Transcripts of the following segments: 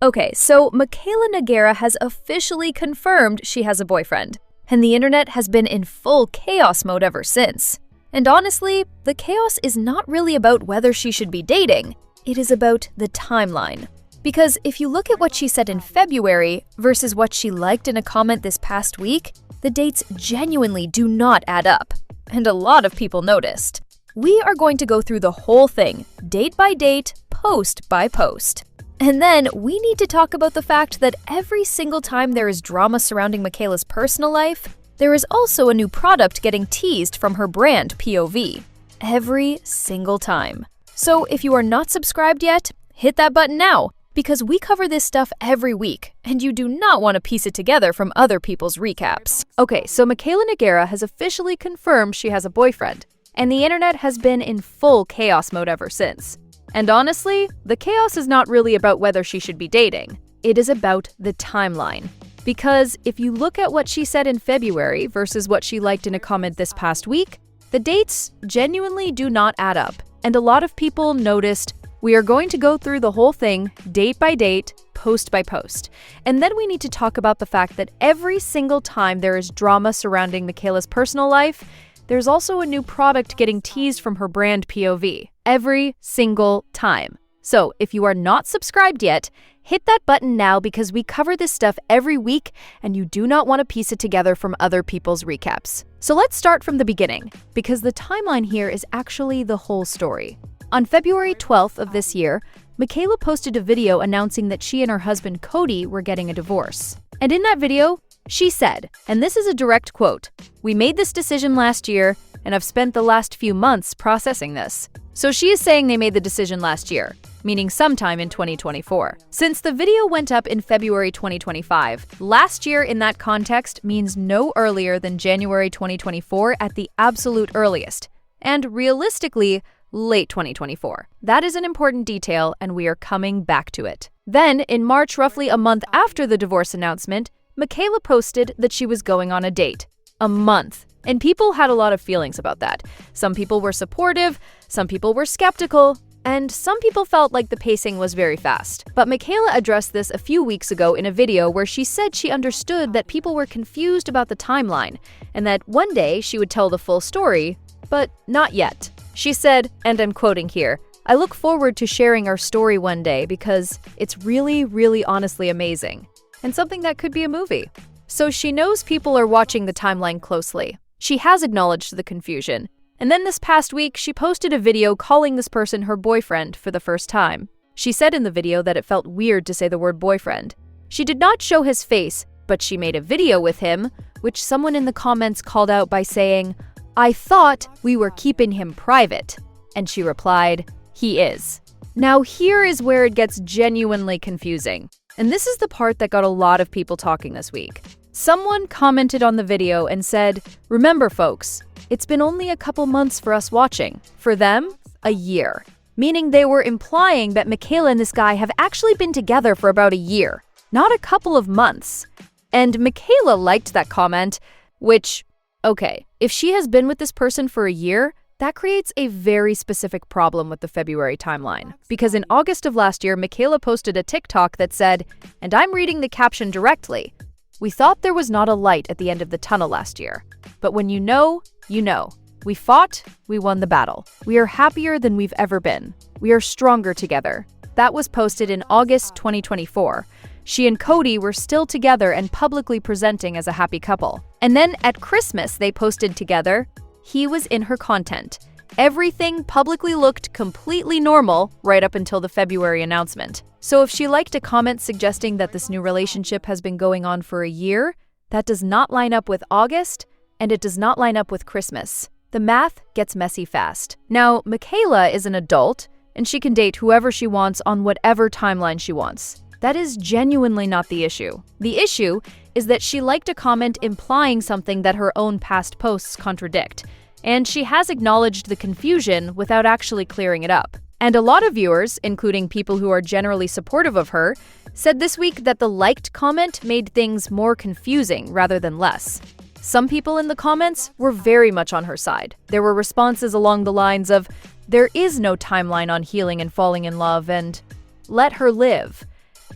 Okay, so Mikayla Nogueira has officially confirmed she has a boyfriend, and the internet has been in full chaos mode ever since. And honestly, the chaos is not really about whether she should be dating, it is about the timeline. Because if you look at what she said in February versus what she liked in a comment this past week, the dates genuinely do not add up. And a lot of people noticed. We are going to go through the whole thing, date by date, post by post. And then we need to talk about the fact that every single time there is drama surrounding Mikayla's personal life, there is also a new product getting teased from her brand POV. Every single time. So if you are not subscribed yet, hit that button now, because we cover this stuff every week, and you do not want to piece it together from other people's recaps. Okay, so Mikayla Nogueira has officially confirmed she has a boyfriend, and the internet has been in full chaos mode ever since. And honestly, the chaos is not really about whether she should be dating. It is about the timeline. Because if you look at what she said in February versus what she liked in a comment this past week, the dates genuinely do not add up. And a lot of people noticed. We are going to go through the whole thing, date by date, post by post. And then we need to talk about the fact that every single time there is drama surrounding Mikayla's personal life, there's also a new product getting teased from her brand POV. Every single time. So if you are not subscribed yet, hit that button now because we cover this stuff every week and you do not want to piece it together from other people's recaps. So let's start from the beginning, because the timeline here is actually the whole story. On February 12th of this year, Mikayla posted a video announcing that she and her husband Cody were getting a divorce. And in that video, she said, and this is a direct quote, "We made this decision last year, and I've spent the last few months processing this." So she is saying they made the decision last year, meaning sometime in 2024. Since the video went up in February 2025, last year in that context means no earlier than January 2024 at the absolute earliest, and realistically, late 2024. That is an important detail, and we are coming back to it. Then, in March, roughly a month after the divorce announcement, Mikayla posted that she was going on a date. A month. And people had a lot of feelings about that. Some people were supportive, some people were skeptical, and some people felt like the pacing was very fast. But Mikayla addressed this a few weeks ago in a video where she said she understood that people were confused about the timeline, and that one day she would tell the full story, but not yet. She said, and I'm quoting here, "I look forward to sharing our story one day because it's really, really honestly amazing, and something that could be a movie." So she knows people are watching the timeline closely. She has acknowledged the confusion. And then this past week, she posted a video calling this person her boyfriend for the first time. She said in the video that it felt weird to say the word boyfriend. She did not show his face, but she made a video with him, which someone in the comments called out by saying, "I thought we were keeping him private." And she replied, "He is." Now here is where it gets genuinely confusing. And this is the part that got a lot of people talking this week. Someone commented on the video and said, "Remember folks, it's been only a couple months for us watching. For them, a year." Meaning they were implying that Mikayla and this guy have actually been together for about a year, not a couple of months. And Mikayla liked that comment, which, okay, if she has been with this person for a year, that creates a very specific problem with the February timeline. Because in August of last year, Mikayla posted a TikTok that said, and I'm reading the caption directly, "We thought there was not a light at the end of the tunnel last year. But when you know, you know. We fought, we won the battle. We are happier than we've ever been. We are stronger together." That was posted in August 2024. She and Cody were still together and publicly presenting as a happy couple. And then at Christmas, they posted together, "He was in her content." Everything publicly looked completely normal right up until the February announcement. So if she liked a comment suggesting that this new relationship has been going on for a year, that does not line up with August, and it does not line up with Christmas. The math gets messy fast. Now, Mikayla is an adult, and she can date whoever she wants on whatever timeline she wants. That is genuinely not the issue. The issue is that she liked a comment implying something that her own past posts contradict, and she has acknowledged the confusion without actually clearing it up. And a lot of viewers, including people who are generally supportive of her, said this week that the liked comment made things more confusing rather than less. Some people in the comments were very much on her side. There were responses along the lines of, "There is no timeline on healing and falling in love," and "Let her live."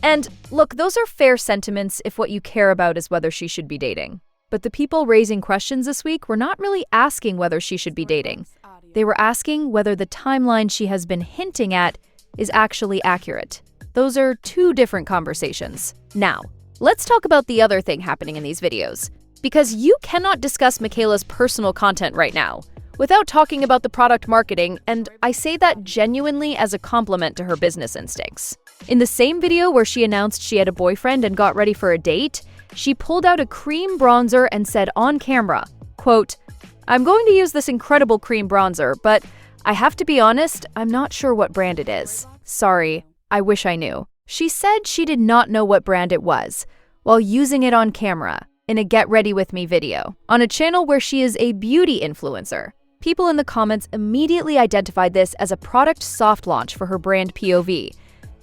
And look, those are fair sentiments if what you care about is whether she should be dating. But the people raising questions this week were not really asking whether she should be dating. They were asking whether the timeline she has been hinting at is actually accurate. Those are two different conversations. Now, let's talk about the other thing happening in these videos. Because you cannot discuss Mikayla's personal content right now without talking about the product marketing, and I say that genuinely as a compliment to her business instincts. In the same video where she announced she had a boyfriend and got ready for a date, she pulled out a cream bronzer and said on camera, quote, "I'm going to use this incredible cream bronzer, but I have to be honest, I'm not sure what brand it is. Sorry, I wish I knew." She said she did not know what brand it was while using it on camera in a Get Ready With Me video on a channel where she is a beauty influencer. People in the comments immediately identified this as a product soft launch for her brand POV.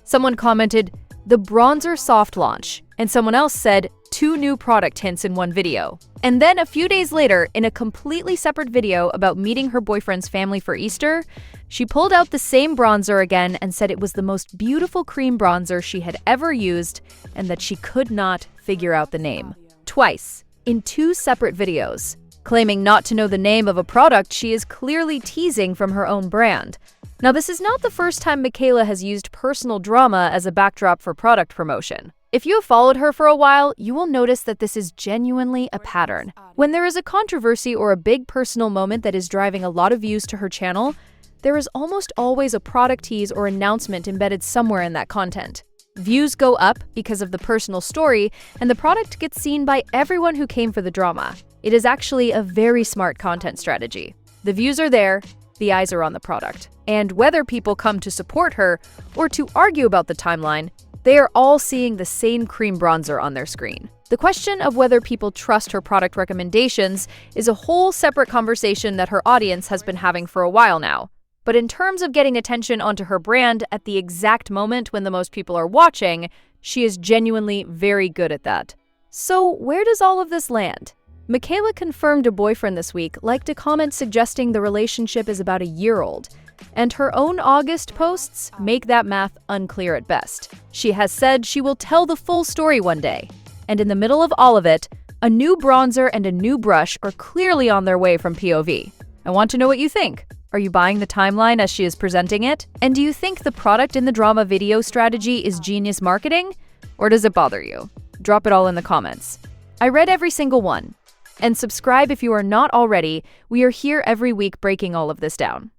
Someone commented, "The bronzer soft launch," and someone else said, "2 new product hints in one video." And then a few days later, in a completely separate video about meeting her boyfriend's family for Easter, she pulled out the same bronzer again and said it was the most beautiful cream bronzer she had ever used and that she could not figure out the name. Twice, in 2 separate videos. Claiming not to know the name of a product she is clearly teasing from her own brand. Now, this is not the first time Mikayla has used personal drama as a backdrop for product promotion. If you have followed her for a while, you will notice that this is genuinely a pattern. When there is a controversy or a big personal moment that is driving a lot of views to her channel, there is almost always a product tease or announcement embedded somewhere in that content. Views go up because of the personal story, and the product gets seen by everyone who came for the drama. It is actually a very smart content strategy. The views are there, the eyes are on the product. And whether people come to support her or to argue about the timeline, they are all seeing the same cream bronzer on their screen. The question of whether people trust her product recommendations is a whole separate conversation that her audience has been having for a while now. But in terms of getting attention onto her brand at the exact moment when the most people are watching, she is genuinely very good at that. So where does all of this land? Mikayla confirmed a boyfriend this week, liked a comment suggesting the relationship is about a year old, and her own August posts make that math unclear at best. She has said she will tell the full story one day, and in the middle of all of it, a new bronzer and a new brush are clearly on their way from POV. I want to know what you think. Are you buying the timeline as she is presenting it? And do you think the product in the drama video strategy is genius marketing? Or does it bother you? Drop it all in the comments. I read every single one. And subscribe if you are not already. We are here every week breaking all of this down.